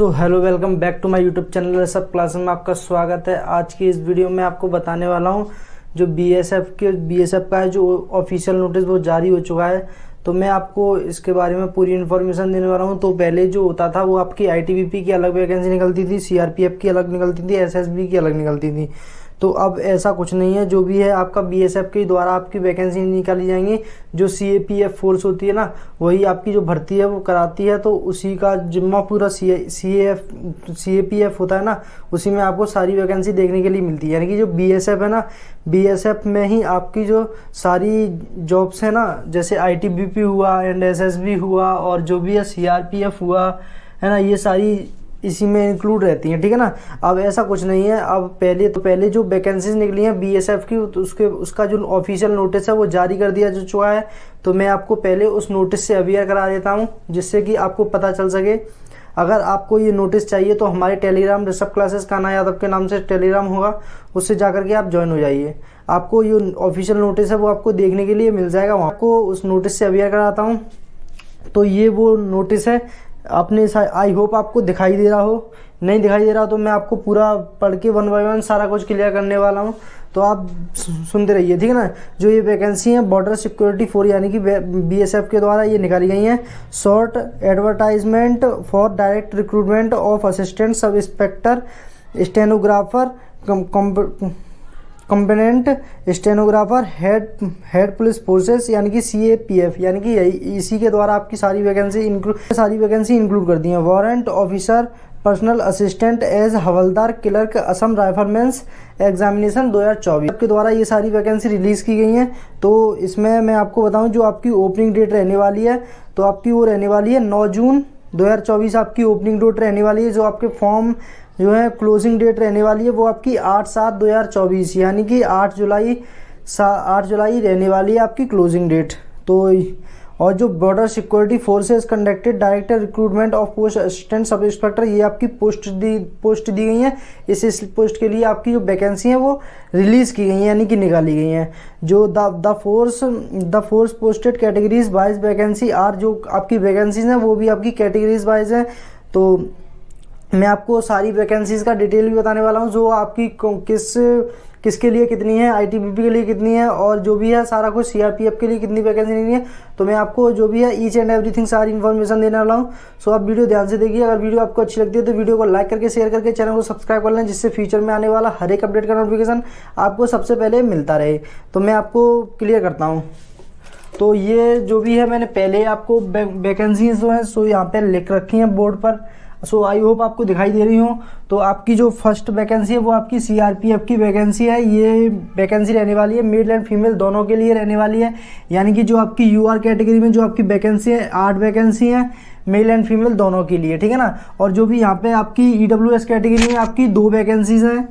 Hello welcome back to my YouTube channel सब class में आपका स्वागत है। आज की इस वीडियो में आपको बताने वाला हूं जो बीएसएफ का है जो ऑफिशियल नोटिस वो जारी हो चुका है। तो मैं आपको इसके बारे में पूरी इन्फॉर्मेशन देने वाला हूं। तो पहले जो होता था वो आपकी आईटीबीपी की अलग वैकेंसी निकलती थी, सीआरपीएफ की अलग निकलती थी, एसएसबी की अलग निकलती थी। तो अब ऐसा कुछ नहीं है, जो भी है आपका बीएसएफ के द्वारा आपकी वैकेंसी निकाली जाएंगी। जो सीएपीएफ फोर्स होती है ना, वही आपकी जो भर्ती है वो कराती है। तो उसी का जिम्मा पूरा सीएपीएफ होता है ना, उसी में आपको सारी वैकेंसी देखने के लिए मिलती है। यानी कि जो बीएसएफ है ना, बीएसएफ में ही आपकी जो सारी जॉब्स है ना, जैसे आईटीबीपी हुआ एंड एसएसबी हुआ और जो भी है सीआरपीएफ हुआ है ना, ये सारी इसी में इंक्लूड रहती हैं, ठीक है ना। अब ऐसा कुछ नहीं है। अब पहले जो वैकेंसीज निकली हैं बीएसएफ की, तो उसका जो ऑफिशियल नोटिस है वो जारी कर दिया जो चुका है। तो मैं आपको पहले उस नोटिस से अवेयर करा देता हूं, जिससे कि आपको पता चल सके। अगर आपको ये नोटिस चाहिए तो हमारे टेलीग्राम ऋषभ क्लासेस कान्हा यादव के नाम से टेलीग्राम होगा, उससे जाकर के आप ज्वाइन हो जाइए। आपको ये ऑफिशियल नोटिस है वो आपको देखने के लिए मिल जाएगा। वहाँ आपको उस नोटिस से अवेयर कराता हूँ। तो ये वो नोटिस है, आपने आई होप आपको दिखाई दे रहा हो। नहीं दिखाई दे रहा तो मैं आपको पूरा पढ़ के 1 बाय 1 सारा कुछ क्लियर करने वाला हूँ। तो आप सुनते रहिए, ठीक है ना। जो ये वैकेंसी है बॉर्डर सिक्योरिटी फोर्स यानी कि बीएसएफ के द्वारा ये निकाली गई हैं। Short advertisement for direct recruitment of assistant sub inspector stenographer component stenographer head police forces यानी कि सीएपीएफ, यानी कि इसी के द्वारा आपकी सारी वैकेंसी इंक्लूड कर दी हैं। Warrant officer personal assistant as havildar clerk Assam riflemen examination 2024 के द्वारा ये सारी वैकेंसी रिलीज की गई हैं। तो इसमें मैं आपको बताऊं जो आपकी ओपनिंग डेट रहने वाली है, तो आपकी वो रहने वाली है 9 जून 2024 आपकी ओपनिंग डेट रहने वाली है। जो आपके फॉर्म जो है क्लोजिंग डेट रहने वाली है वो आपकी 8/7/2024 यानी कि 8 जुलाई रहने वाली है आपकी क्लोजिंग डेट। तो और जो border security forces conducted director recruitment of post assistant sub inspector, ये आपकी पोस्ट दी गई है। इस पोस्ट के लिए आपकी जो वैकेंसी है वो रिलीज की गई है यानी कि निकाली गई हैं। जो the force posted categories wise vacancy are, जो आपकी वैकेंसीज हैं वो भी आपकी कैटेगरीज वाइज हैं। तो मैं आपको सारी वैकेंसीज का डिटेल भी बताने वाला हूँ, जो आपकी किसके लिए कितनी है, आईटीबीपी के लिए कितनी है और जो भी है सारा कुछ, सीआरपीएफ के लिए कितनी वैकेंसी नहीं है। तो मैं आपको जो भी है ईच एंड एवरीथिंग सारी इन्फॉर्मेशन देने वाला हूँ। सो आप वीडियो ध्यान से देखिए। अगर वीडियो आपको अच्छी लगती है तो वीडियो को लाइक करके शेयर करके चैनल को सब्सक्राइब कर लें, जिससे फ्यूचर में आने वाला हर एक अपडेट का नोटिफिकेशन आपको सबसे पहले मिलता रहे। तो मैं आपको क्लियर करता हूँ। तो ये जो भी है मैंने पहले आपको वैकेंसीज जो है सो यहाँ पे लिख रखी हैं बोर्ड पर। सो आई होप आपको दिखाई दे रही हो। तो आपकी जो फर्स्ट वैकेंसी है वो आपकी सीआरपीएफ की वैकेंसी है। ये वैकेंसी रहने वाली है मेल एंड फीमेल दोनों के लिए रहने वाली है। यानी कि जो आपकी यूआर कैटेगरी में जो आपकी वैकेंसी है 8 वैकेंसी है मेल एंड फीमेल दोनों के लिए, ठीक है ना। और जो भी यहाँ पे आपकी ईडब्ल्यूएस कैटेगरी में आपकी 2 वैकेंसीज हैं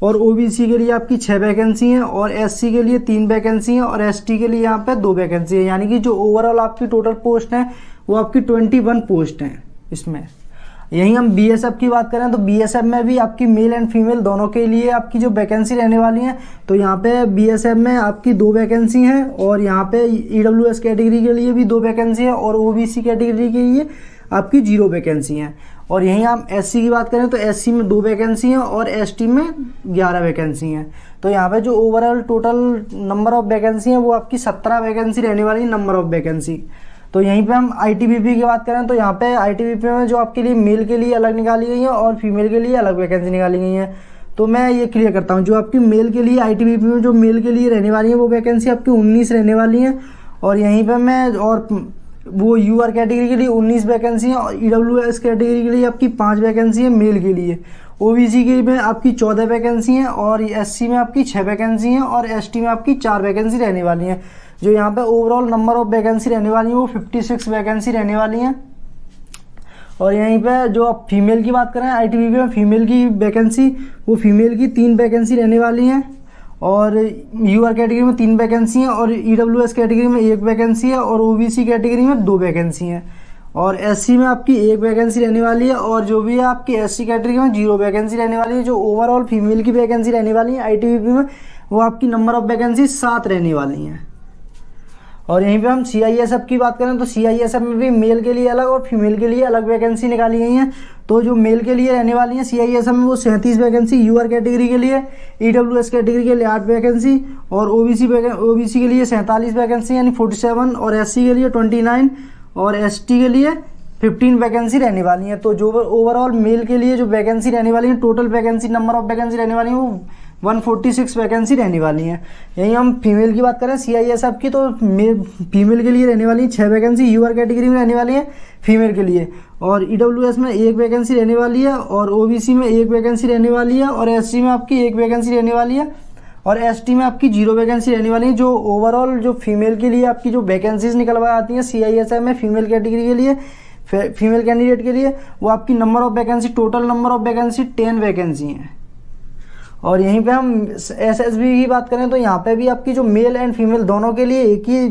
और ओबीसी के लिए आपकी 6 वैकेंसी हैं और एससी के लिए 3 वैकेंसी हैं और एसटी के लिए यहाँ पे 2 वैकेंसी है। यानी कि जो ओवरऑल आपकी टोटल पोस्ट है वो आपकी 21 पोस्ट हैं इसमें। यहीं हम बीएसएफ की बात करें तो बीएसएफ में भी आपकी मेल एंड फीमेल दोनों के लिए आपकी जो वैकेंसी रहने वाली है। तो यहाँ पे बीएसएफ में आपकी 2 वैकेंसी हैं और यहाँ पे ईडब्ल्यूएस कैटेगरी के लिए भी 2 वैकेंसी है और ओबीसी कैटेगरी के लिए आपकी 0 वैकेंसी हैं। और यहीं हम एससी की बात करें तो एससी में 2 वैकेंसी हैं और एसटी में 11 वैकेंसी हैं। तो यहाँ पे जो overall total number of vacancy है वो आपकी 17 वैकेंसी रहने वाली है, नंबर ऑफ वैकेंसी। तो यहीं पे हम आईटीबीपी की बात करें तो यहाँ पे आईटीबीपी में जो आपके लिए मेल के लिए अलग निकाली गई है और फीमेल के लिए अलग वैकेंसी निकाली गई है। तो मैं ये क्लियर करता हूँ। जो आपकी मेल के लिए आईटीबीपी में जो मेल के लिए रहने वाली है वो वैकेंसी आपकी 19 रहने वाली है। और यहीं पे मैं और वो यूआर कैटेगरी के लिए 19 वैकेंसी है और ईडब्ल्यूएस कैटेगरी के लिए आपकी 5 वैकेंसी है मेल के लिए। ओबीसी के में आपकी 14 वैकेंसी हैं और एससी में आपकी 6 वैकेंसी हैं और एसटी में आपकी 4 वैकेंसी रहने वाली हैं। जो यहाँ पे ओवरऑल नंबर ऑफ वैकेंसी रहने वाली है वो 56 वैकेंसी रहने वाली हैं। और यहीं पे जो आप फीमेल की बात करें आईटीबीपी में फीमेल की वैकेंसी, वो फीमेल की 3 वैकेंसी रहने वाली हैं और यूआर कैटेगरी में 3 वैकेंसी हैं और ईडब्ल्यूएस कैटेगरी में 1 वैकेंसी है और ओबीसी कैटेगरी में 2 वैकेंसी हैं और एससी में आपकी 1 वैकेंसी रहने वाली है और जो भी है आपकी एससी कैटेगरी में 0 वैकेंसी रहने वाली है। जो ओवरऑल फीमेल की वैकेंसी रहने वाली है आईटीबीपी में वो आपकी नंबर ऑफ वैकेंसी 7 रहने वाली हैं। और यहीं पे हम CISF की बात करें तो CISF में भी मेल के लिए अलग और फीमेल के लिए अलग वैकेंसी निकाली गई हैं। तो जो मेल के लिए रहने वाली हैं CISF में वो 37 वैकेंसी, UR कैटेगरी के लिए, EWS कैटेगरी के लिए 8 वैकेंसी और OBC के लिए 47 वैकेंसी यानी 47 और SC के लिए 29 और ST के लिए 15 वैकेंसी रहने वाली हैं। तो जो ओवरऑल मेल के लिए जो वैकेंसी रहने वाली है, total vacancy number of vacancy रहने वाली है वो 146 वैकेंसी रहने वाली हैं। यहीं हम फीमेल की बात करें CISF की तो फीमेल के लिए रहने वाली है 6 वैकेंसी, UR कैटेगरी में रहने वाली है फीमेल के लिए, और EWS में 1 वैकेंसी रहने वाली है और OBC में 1 वैकेंसी रहने वाली है और SC में आपकी 1 वैकेंसी रहने वाली है और ST में आपकी 0 वैकेंसी रहने वाली है। जो ओवरऑल जो फीमेल के लिए आपकी जो वैकेंसीज निकलवा आती हैं CISF में फीमेल कैटेगरी के लिए, फीमेल कैंडिडेट के लिए, वो आपकी number of vacancy, total number of vacancy 10 vacancy हैं। और यहीं पे हम SSB की बात करें तो यहाँ पे भी आपकी जो मेल एंड फीमेल दोनों के लिए एक ही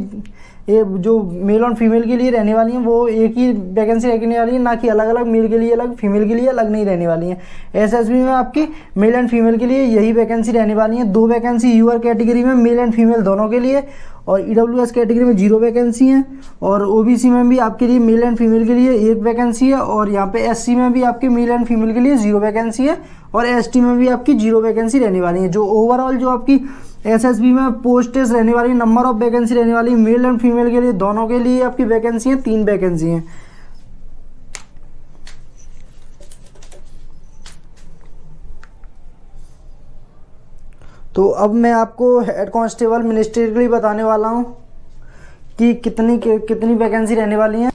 जो मेल और फीमेल के लिए रहने वाली हैं वो एक ही वैकेंसी रहने वाली है, ना कि अलग अलग मेल के लिए अलग फीमेल के लिए अलग नहीं रहने वाली हैं। SSB में आपकी मेल एंड फीमेल के लिए यही वैकेंसी रहने वाली हैं। 2 वैकेंसी UR कैटेगरी में मेल एंड फीमेल दोनों के लिए और EWS कैटेगरी में 0 वैकेंसी हैं और OBC में भी आपके लिए मेल एंड फीमेल के लिए 1 वैकेंसी है और यहाँ पे SC में भी आपके मेल एंड फीमेल के लिए 0 वैकेंसी है और ST में भी आपकी 0 वैकेंसी रहने वाली है। जो ओवरऑल जो आपकी SSB में पोस्टेस रहने वाली, नंबर ऑफ वैकेंसी रहने वाली मेल एंड फीमेल के लिए दोनों के लिए आपकी वैकेंसी है 3 वैकेंसी हैं। तो अब मैं आपको हेड कांस्टेबल मिनिस्ट्रियल के लिए बताने वाला हूँ कि कितनी वैकेंसी रहने वाली हैं।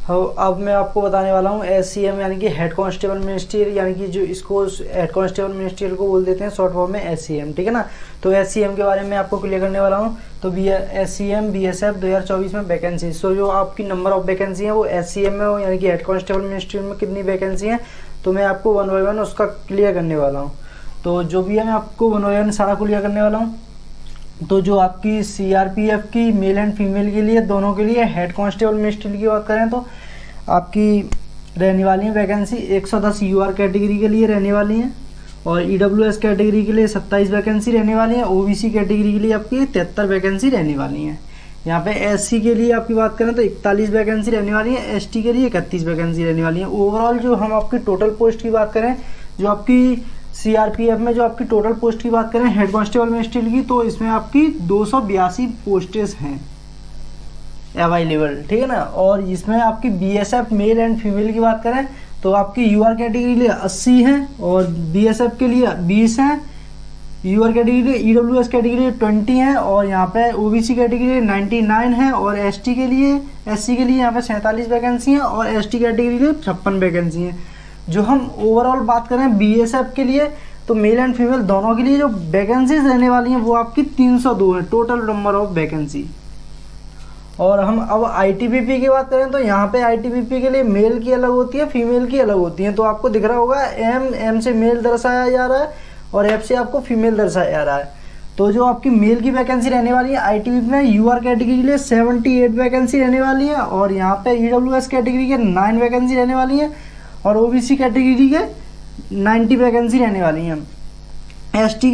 अब मैं आपको बताने वाला हूँ SCM यानी कि हेड कांस्टेबल मिनिस्ट्रियल, यानी कि जो इसको हेड कांस्टेबल मिनिस्ट्रियल को बोल देते हैं शॉर्ट फॉर्म में SCM, ठीक है ना। तो SCM के बारे में आपको क्लियर करने वाला हूँ। तो SCM BSF 2024 में वैकेंसी, सो जो आपकी नंबर ऑफ वैकेंसी है वो SCM में हो यानी कि हेड कांस्टेबल मिनिस्ट्रियल में कितनी वैकेंसी है, तो मैं आपको 1 बाय 1 उसका क्लियर करने वाला हूँ। तो जो भी है मैं आपको 1 बाय 1 सारा क्लियर करने वाला हूँ। तो जो आपकी CRPF की मेल एंड फीमेल के लिए दोनों के लिए हेड कांस्टेबल मिनिस्ट्रियल की बात करें तो आपकी रहने वाली है वैकेंसी 110 UR कैटेगरी के लिए रहने वाली हैं और EWS कैटेगरी के लिए 27 वैकेंसी रहने वाली है। OBC कैटेगरी के लिए आपकी 73 वैकेंसी रहने वाली हैं। यहाँ पे SC के लिए आपकी बात करें तो 41 वैकेंसी रहने वाली है, ST के लिए 31 वैकेंसी रहने वाली है। ओवरऑल जो हम आपकी टोटल पोस्ट की बात करें, जो आपकी CRPF में जो आपकी टोटल पोस्ट की बात करें हेड कांस्टेबल मिनिस्ट्रियल की, तो इसमें आपकी 282 पोस्टेस हैं अवेलेबल, ठीक है ना। और इसमें आपकी BSF मेल एंड फीमेल की बात करें तो आपकी UR कैटेगरी के लिए 80 हैं और BSF के लिए 20 हैं, UR कैटेगरी के लिए, EWS कैटेगरी के लिए 20 हैं और यहाँ पे OBC कैटेगरी के लिए 99 हैं और SC के लिए यहाँ पे 47 वैकेंसी हैं और ST कैटेगरी के लिए 56 वैकेंसी हैं। जो हम ओवरऑल बात करें BSF के लिए तो मेल एंड फीमेल दोनों के लिए जो वैकेंसीज रहने वाली हैं वो आपकी 302 है टोटल नंबर ऑफ वैकेंसी। और हम अब ITBP की बात करें तो यहाँ पे ITBP के लिए मेल की अलग होती है, फीमेल की अलग होती है। तो आपको दिख रहा होगा M से मेल दर्शाया जा रहा है और F से आपको फीमेल दर्शाया जा रहा है। तो जो आपकी मेल की वैकेंसी रहने वाली है ITBP में UR कैटेगरी के लिए 78 वैकेंसी रहने वाली है और यहाँ पे EWS कैटेगरी के 9 वैकेंसी रहने वाली है और OBC कैटेगरी के 90 वैकेंसी रहने वाली हैं। SC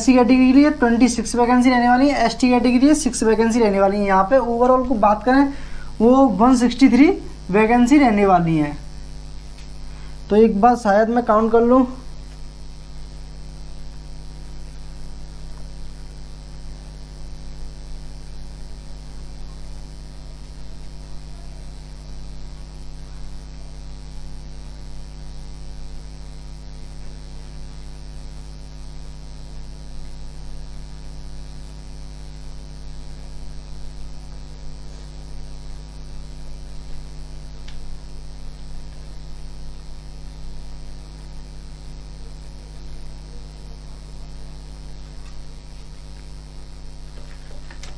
कैटेगरी के लिए 26 वैकेंसी रहने वाली है, ST कैटेगरी के लिए 6 वैकेंसी रहने वाली है। यहाँ पे ओवरऑल को बात करें वो 163 वैकेंसी रहने वाली हैं। तो एक बार शायद मैं काउंट कर लूँ,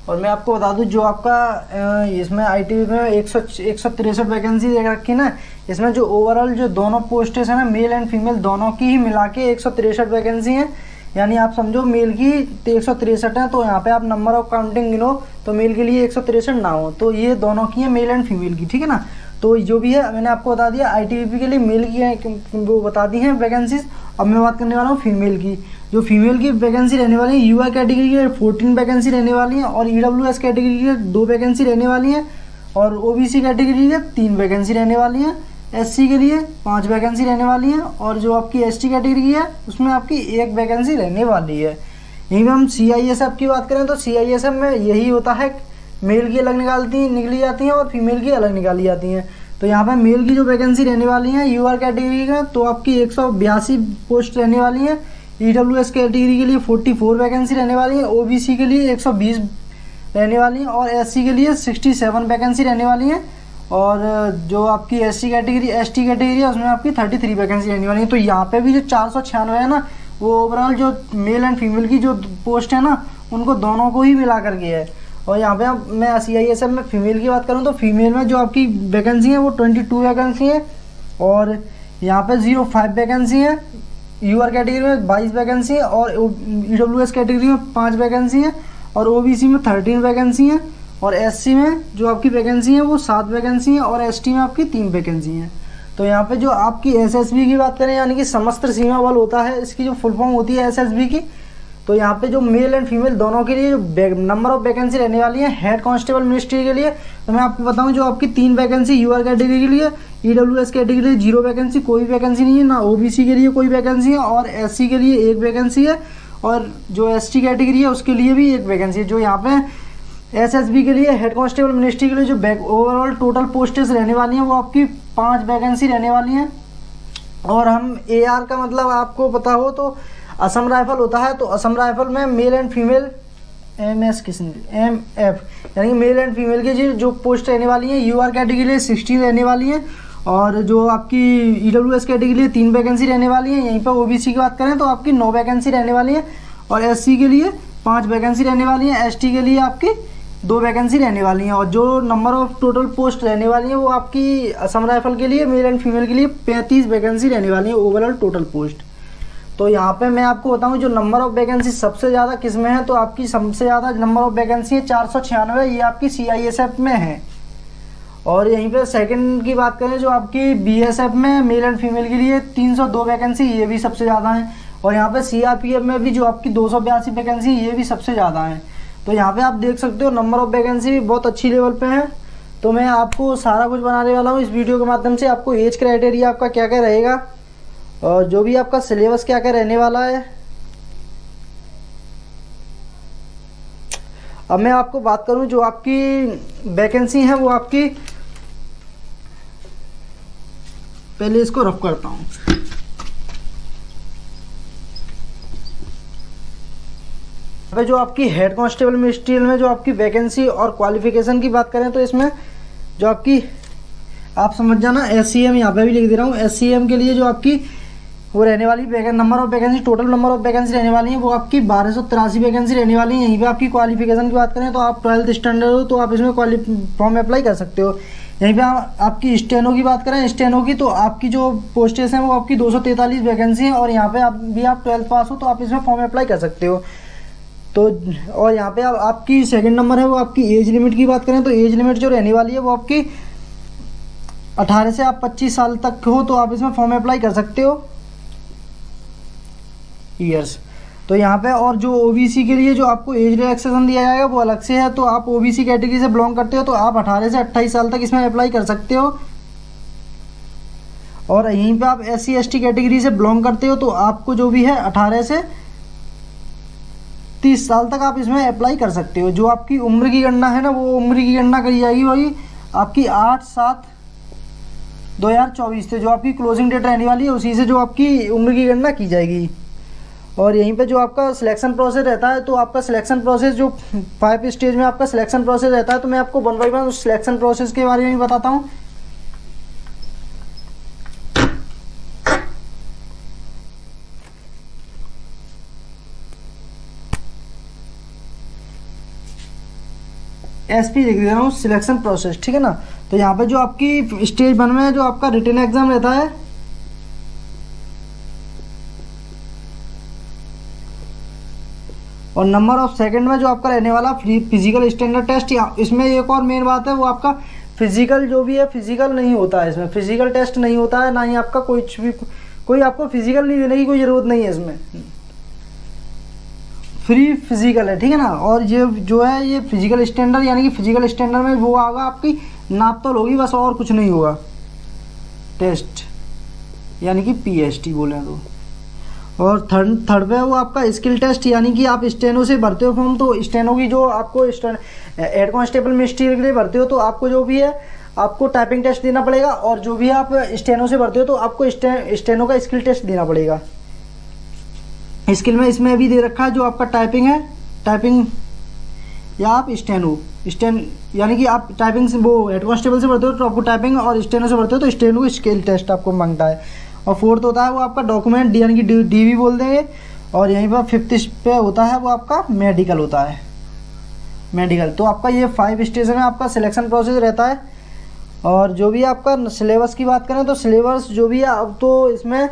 और मैं आपको बता दूं जो आपका इसमें ITBP में 163 वैकेंसी दे रखी ना, इसमें जो ओवरऑल जो दोनों पोस्टेस है ना मेल एंड फीमेल दोनों की ही मिला के 163 वैकेंसी हैं। यानी आप समझो मेल की 163 है, तो यहाँ पे आप नंबर ऑफ काउंटिंग गिनो तो मेल के लिए 163 ना हो, तो ये दोनों की है मेल एंड फीमेल की, ठीक है ना। तो जो भी है मैंने आपको बता दिया। ITBP के लिए मेल की वो बता दी हैं वैकेंसीज। अब मैं बात करने वाला हूँ फीमेल की। जो फीमेल की वैकेंसी रहने वाली है, UR कैटेगरी के 14 वैकेंसी रहने वाली हैं और EWS कैटेगरी के 2 वैकेंसी रहने वाली हैं और OBC कैटेगरी के 3 वैकेंसी रहने वाली हैं। SC के लिए 5 वैकेंसी रहने वाली हैं और जो आपकी ST कैटेगरी है उसमें आपकी 1 वैकेंसी रहने वाली है। यहीं पर हम CISF की बात करें तो CISF में यही होता है, मेल की अलग निकली जाती हैं और फीमेल की अलग निकाली जाती हैं। तो यहाँ पर मेल की जो वैकेंसी रहने वाली है UR कैटेगरी का तो आपकी 182 पोस्ट रहने वाली हैं। EWS कैटेगरी के लिए 44 वैकेंसी रहने वाली है, OBC के लिए 120 रहने वाली हैं और SC के लिए 67 वैकेंसी रहने वाली हैं और जो आपकी ST कैटेगरी है उसमें आपकी 33 वैकेंसी रहने वाली है। तो यहाँ पे भी जो 496 है ना, वो ओवरऑल जो मेल एंड फीमेल की जो पोस्ट है ना उनको दोनों को ही मिला करके है। और यहाँ पे अब मैं CISF में फीमेल की बात करूँ तो फीमेल में जो आपकी वैकेंसी है वो 22 वैकेंसी है और यहाँ पे 05 वैकेंसी है। UR कैटेगरी में 22 वैकेंसी है और EWS कैटेगरी में 5 वैकेंसी है और OBC में 13 वैकेंसी है और SC में जो आपकी वैकेंसी है वो 7 वैकेंसी है और ST में आपकी 3 वैकेंसी हैं। तो यहाँ पे जो आपकी SSB की बात करें यानी कि सशस्त्र सीमा बल होता है, इसकी जो फुल फॉर्म होती है SSB की, तो यहाँ पे जो मेल एंड फीमेल दोनों के लिए जो नंबर ऑफ वैकेंसी रहने वाली है हेड कांस्टेबल मिनिस्ट्री के लिए, तो मैं आपको बताऊं जो आपकी 3 वैकेंसी UR कैटेगरी के लिए, EWS कैटेगरी के लिए 0 वैकेंसी, कोई वैकेंसी नहीं है ना, OBC के लिए कोई वैकेंसी है और SC के लिए 1 वैकेंसी है और जो ST कैटेगरी है उसके लिए भी 1 वैकेंसी है। जो यहाँ पे SSB के लिए हेड कांस्टेबल मिनिस्ट्री के लिए जो ओवरऑल टोटल पोस्टेस रहने वाली हैं वो आपकी 5 वैकेंसी रहने वाली हैं। और हम AR का मतलब आपको पता हो तो असम राइफल होता है, तो असम राइफल में मेल एंड फीमेल MF यानी मेल एंड फीमेल की जो पोस्ट रहने वाली है UR कैटेगरी के लिए 16 रहने वाली है और जो आपकी EWS कैटेगरी के लिए 3 वैकेंसी रहने वाली है। यहीं पर OBC की बात करें तो आपकी 9 वैकेंसी रहने वाली है और SC के लिए 5 वैकेंसी रहने वाली है, ST के लिए आपकी 2 वैकेंसी रहने वाली हैं और जो नंबर ऑफ टोटल पोस्ट रहने वाली है वो आपकी असम राइफल के लिए मेल एंड फीमेल के लिए 35 वैकेंसी रहने वाली है ओवरऑल टोटल पोस्ट। तो यहाँ पे मैं आपको बताऊँ जो नंबर ऑफ वैकेंसी सबसे ज़्यादा किस में है, तो आपकी सबसे ज़्यादा नंबर ऑफ वैकेंसी है 496, ये आपकी CISF में है। और यहीं पे सेकंड की बात करें जो आपकी BSF में मेल एंड फीमेल के लिए 302 वैकेंसी, ये भी सबसे ज़्यादा है। और यहाँ पे CRPF में भी जो आपकी 282 वैकेंसी, ये भी सबसे ज़्यादा है। तो यहाँ पे आप देख सकते हो नंबर ऑफ वैकेंसी भी बहुत अच्छी लेवल पे है। तो मैं आपको सारा कुछ बनाने वाला हूँ इस वीडियो के माध्यम से। आपको एज क्राइटेरिया आपका क्या क्या रहेगा और जो भी आपका सिलेबस क्या क्या रहने वाला है। अब मैं आपको बात करूं जो आपकी वैकेंसी है वो आपकी, पहले इसको रफ करता हूं। अब जो आपकी हेड कांस्टेबल मिनिस्ट्रियल में जो आपकी वैकेंसी और क्वालिफिकेशन की बात करें तो इसमें जो आपकी आप समझ जाना SCM यहाँ पे भी लिख दे रहा हूँ। SCM के लिए जो आपकी वो रहने वाली number of vacancy, total number of vacancy रहने वाली है वो आपकी 1283 वैकेंसी रहने वाली है। यहीं पे आपकी क्वालिफिकेशन की बात करें तो आप 12th स्टैंडर्ड हो तो आप इसमें फॉर्म अप्लाई कर सकते हो। यहीं पे आपकी स्टेनो की बात करें, स्टेनो की तो आपकी जो पोस्टेस हैं वो आपकी 243 वैकेंसी है और यहाँ पे आप 12th पास हो तो आप इसमें फॉर्म अप्लाई कर सकते हो। तो और यहाँ पे आपकी सेकंड नंबर है वो आपकी एज लिमिट की बात करें तो एज लिमिट जो रहने वाली है वो आपकी 18 से आप 25 साल तक हो तो आप इसमें फॉर्म अप्लाई कर सकते हो ईयर्स। तो यहाँ पे और जो OBC के लिए जो आपको एज रिलैक्सेशन दिया जाएगा वो अलग से है। तो आप OBC कैटेगरी से बिलोंग करते हो तो आप 18 से 28 साल तक इसमें अप्लाई कर सकते हो। और यहीं पे आप SC ST कैटेगरी से बिलोंग करते हो तो आपको जो भी है 18 से 30 साल तक आप इसमें अप्लाई कर सकते हो। जो आपकी उम्र की गणना है ना वो उम्र की गणना करी जाएगी वही आपकी 8/7/2024 से जो आपकी क्लोजिंग डेट रहने वाली है उसी से जो आपकी उम्र की गणना की जाएगी। और यहीं पे जो आपका सिलेक्शन प्रोसेस रहता है तो आपका सिलेक्शन प्रोसेस जो 5 स्टेज में आपका सिलेक्शन प्रोसेस रहता है तो मैं आपको 1 बाय 1 उस सिलेक्शन प्रोसेस के बारे में बताता हूँ। SP लिख दे रहा हूँ सिलेक्शन प्रोसेस, ठीक है ना। तो यहाँ पे जो आपकी स्टेज 1 में जो आपका रिटन एग्जाम रहता है और नंबर ऑफ सेकंड में जो आपका रहने वाला फिजिकल स्टैंडर्ड टेस्ट, इसमें एक और मेन बात है वो आपका फिजिकल जो भी है फिजिकल नहीं होता है इसमें, फिजिकल टेस्ट नहीं होता है, ना ही आपका कोई आपको फिजिकल नहीं देने की कोई ज़रूरत नहीं है इसमें, फ्री फिजिकल है, ठीक है ना। और ये जो है ये फिजिकल स्टैंडर्ड यानी कि फिजिकल स्टैंडर्ड में वो आगा आपकी नाप तोल होगी बस, और कुछ नहीं होगा। टेस्ट यानी कि PST बोले तो। और थर्ड पे वो आपका स्किल टेस्ट, यानी कि आप स्टेनो से भरते हो फॉर्म, तो स्टेनो की जो आपको हेड कांस्टेबल मिनिस्ट्री के लिए भरते हो तो आपको जो भी है आपको टाइपिंग टेस्ट देना पड़ेगा, और जो भी आप स्टेनो से भरते हो तो आपको स्टेनो का स्किल टेस्ट देना पड़ेगा। स्किल में इसमें भी दे रखा है जो आपका टाइपिंग है, टाइपिंग या आप स्टेन यानी कि आप टाइपिंग से वो हेड कांस्टेबल से भरते हो तो आपको टाइपिंग, और स्टेनो से भरते हो तो स्टेनो का स्किल टेस्ट आपको मांगता है। और फोर्थ होता है वो आपका डॉक्यूमेंट यानी कि DV बोल देंगे। और यहीं पर फिफ्थ पे होता है वो आपका मेडिकल होता है, मेडिकल। तो आपका ये 5 स्टेज में आपका सिलेक्शन प्रोसेस रहता है। और जो भी आपका सिलेबस की बात करें तो सिलेबस जो भी है अब तो इसमें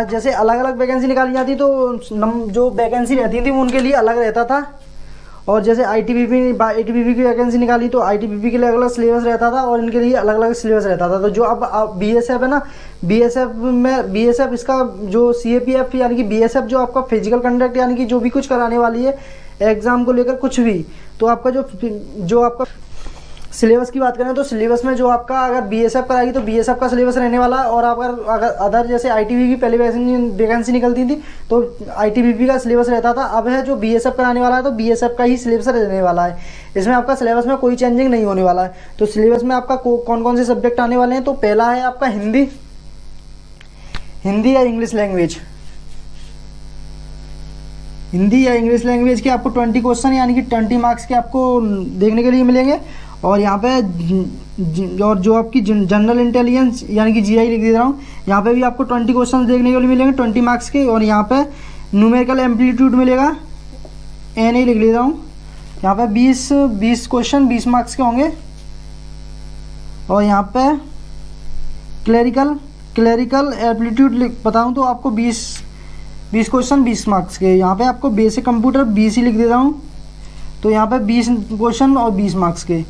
जैसे अलग अलग वैकेंसी निकाली जाती तो जो वैकेंसी रहती थी वो उनके लिए अलग रहता था। और जैसे ITBP की वैकेंसी निकाली तो ITBP के लिए अलग सिलेबस रहता था और इनके लिए अलग अलग सिलेबस रहता था। तो जो अब BSF है ना, BSF इसका जो CAPF यानी कि BSF जो आपका फिजिकल कंडक्ट यानी कि जो भी कुछ कराने वाली है एग्ज़ाम को लेकर कुछ भी, तो आपका जो आपका सिलेबस की बात करें तो सिलेबस में जो आपका अगर BSF कराएगी तो BSF का सिलेबस रहने वाला है। और अगर अदर जैसे ITBP की पहले वैकेंसी निकलती थी तो ITBP का सिलेबस रहता था। अब है जो BSF कराने वाला है तो BSF का ही सिलेबस रहने वाला है। इसमें आपका सिलेबस में कोई चेंजिंग नहीं होने वाला है। तो सिलेबस में आपका कौन कौन से सब्जेक्ट आने वाले हैं, तो पहला है आपका हिंदी या इंग्लिश लैंग्वेज। हिंदी या इंग्लिश लैंग्वेज के आपको 20 क्वेश्चन यानी कि 20 मार्क्स के आपको देखने के लिए मिलेंगे। और यहाँ पे और जो आपकी जनरल इंटेलिजेंस यानी कि GI लिख दे रहा हूँ, यहाँ पे भी आपको 20 क्वेश्चन देखने के लिए मिलेंगे 20 मार्क्स के। और यहाँ पे न्यूमेरिकल एम्पलीट्यूड मिलेगा, NA लिख ले रहा हूँ। यहाँ पे 20 क्वेश्चन 20 मार्क्स के होंगे। और यहाँ पे क्लरिकल एप्टीट्यूड बताऊँ तो आपको 20 क्वेश्चन 20 मार्क्स के। यहाँ पे आपको बेसिक कंप्यूटर BC लिख दे रहा हूँ, तो यहाँ पे 20 क्वेश्चन और 20 मार्क्स के,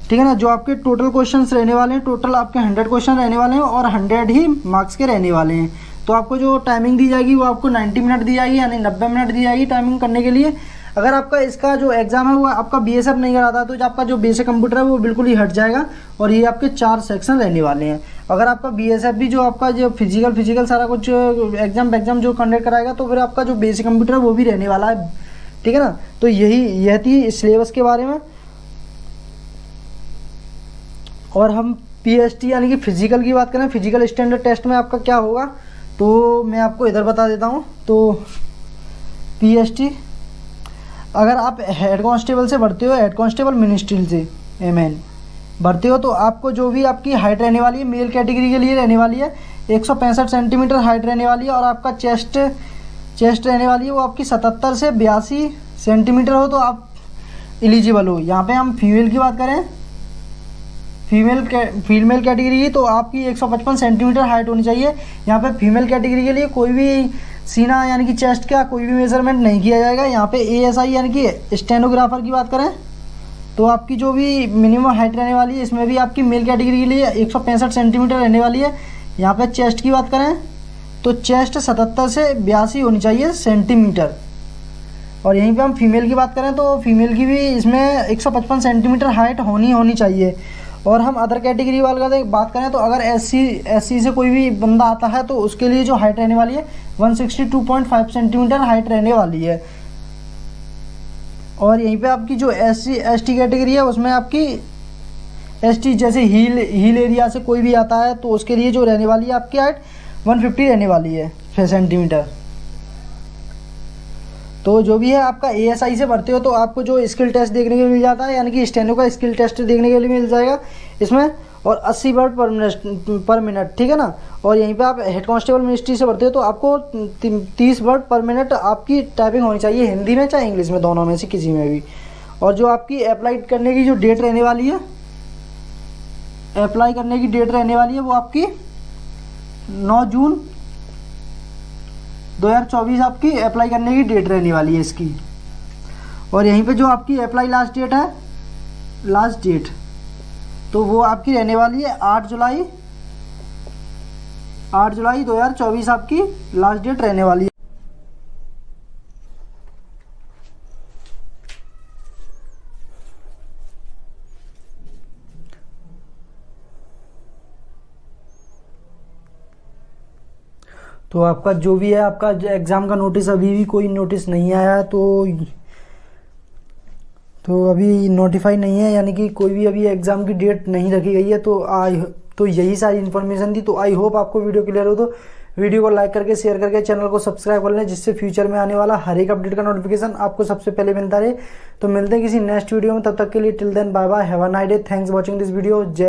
ठीक है ना। जो आपके टोटल क्वेश्चंस रहने वाले हैं, टोटल आपके 100 क्वेश्चन रहने वाले हैं और 100 ही मार्क्स के रहने वाले हैं। तो आपको जो टाइमिंग दी जाएगी वो आपको 90 मिनट दी जाएगी, यानी 90 मिनट दी जाएगी टाइमिंग करने के लिए। अगर आपका इसका जो एग्ज़ाम है वो आपका BSF नहीं कराता तो जो आपका जो बेसिक कंप्यूटर है वो बिल्कुल ही हट जाएगा। और ये आपके 4 सेक्शन रहने वाले हैं। अगर आपका BSF भी जो आपका जो फिजिकल सारा कुछ एग्जाम जो कंडक्ट कराएगा तो फिर आपका जो बेसिक कंप्यूटर है वो भी रहने वाला है, ठीक है ना। तो यह थी सिलेबस के बारे में। और हम PST यानी कि फिजिकल की बात करें, फिजिकल स्टैंडर्ड टेस्ट में आपका क्या होगा तो मैं आपको इधर बता देता हूँ। तो PST अगर आप हेड कांस्टेबल से भरते हो, हेड कांस्टेबल मिनिस्ट्री से MN भरते हो, तो आपको जो भी आपकी हाइट रहने वाली है मेल कैटेगरी के लिए रहने वाली है 165 सेंटीमीटर हाइट रहने वाली है। और आपका चेस्ट रहने वाली है वो आपकी 77 से 82 सेंटीमीटर हो तो आप एलिजिबल हो। यहाँ पे हम फीमेल की बात करें, फीमेल कैटेगरी की, तो आपकी 155 सेंटीमीटर हाइट होनी चाहिए। यहाँ पे फीमेल कैटेगरी के लिए कोई भी सीना यानी कि चेस्ट का कोई भी मेजरमेंट नहीं किया जाएगा। यहाँ पे ASI यानी कि स्टेनोग्राफर की बात करें तो आपकी जो भी मिनिमम हाइट रहने वाली है इसमें भी आपकी मेल कैटेगरी के लिए 165 सेंटीमीटर रहने वाली है। यहाँ पे चेस्ट की बात करें तो चेस्ट 77 से 82 होनी चाहिए सेंटीमीटर। और यहीं पे हम फीमेल की बात करें तो फीमेल की भी इसमें 155 सेंटीमीटर हाइट होनी चाहिए। और हम अदर कैटेगरी वाले बात करें तो अगर SC से कोई भी बंदा आता है तो उसके लिए जो हाइट रहने वाली है 162.5 सेंटीमीटर हाइट रहने वाली है। और यहीं पे आपकी जो SC/ST कैटेगरी है उसमें आपकी ST जैसे हील एरिया से कोई भी आता है तो उसके लिए जो रहने वाली है आपकी हाइट 150 रहने वाली है सेंटीमीटर। तो जो भी है आपका ASI से भरते हो तो आपको जो स्किल टेस्ट देखने के लिए मिल जाता है, यानी कि स्टेनो का स्किल टेस्ट देखने के लिए मिल जाएगा इसमें, और 80 वर्ड पर मिनट, ठीक है ना। और यहीं पे आप हेड कांस्टेबल मिनिस्ट्री से भरते हो तो आपको 30 वर्ड पर मिनट आपकी टाइपिंग होनी चाहिए, हिंदी में चाहे इंग्लिश में, दोनों में से किसी में भी। और जो आपकी अप्लाई करने की जो डेट रहने वाली है, अप्लाई करने की डेट रहने वाली है वो आपकी 9 जून 2024 आपकी अप्लाई करने की डेट रहने वाली है इसकी। और यहीं पे जो आपकी अप्लाई लास्ट डेट है, लास्ट डेट तो वो आपकी रहने वाली है 8 जुलाई 2024 आपकी लास्ट डेट रहने वाली है। तो आपका जो भी है, आपका एग्ज़ाम का नोटिस अभी भी कोई नोटिस नहीं आया है, तो अभी नोटिफाई नहीं है, यानी कि कोई भी अभी एग्ज़ाम की डेट नहीं रखी गई है। तो यही सारी इन्फॉर्मेशन थी। तो आई होप आपको वीडियो क्लियर हो। तो वीडियो को लाइक करके शेयर करके चैनल को सब्सक्राइब कर लें, जिससे फ्यूचर में आने वाला हर एक अपडेट का नोटिफिकेशन आपको सबसे पहले मिलता रहे। तो मिलते हैं किसी नेक्स्ट वीडियो में, तब तक के लिए till then bye bye, have a nice day, thanks watching this video. जय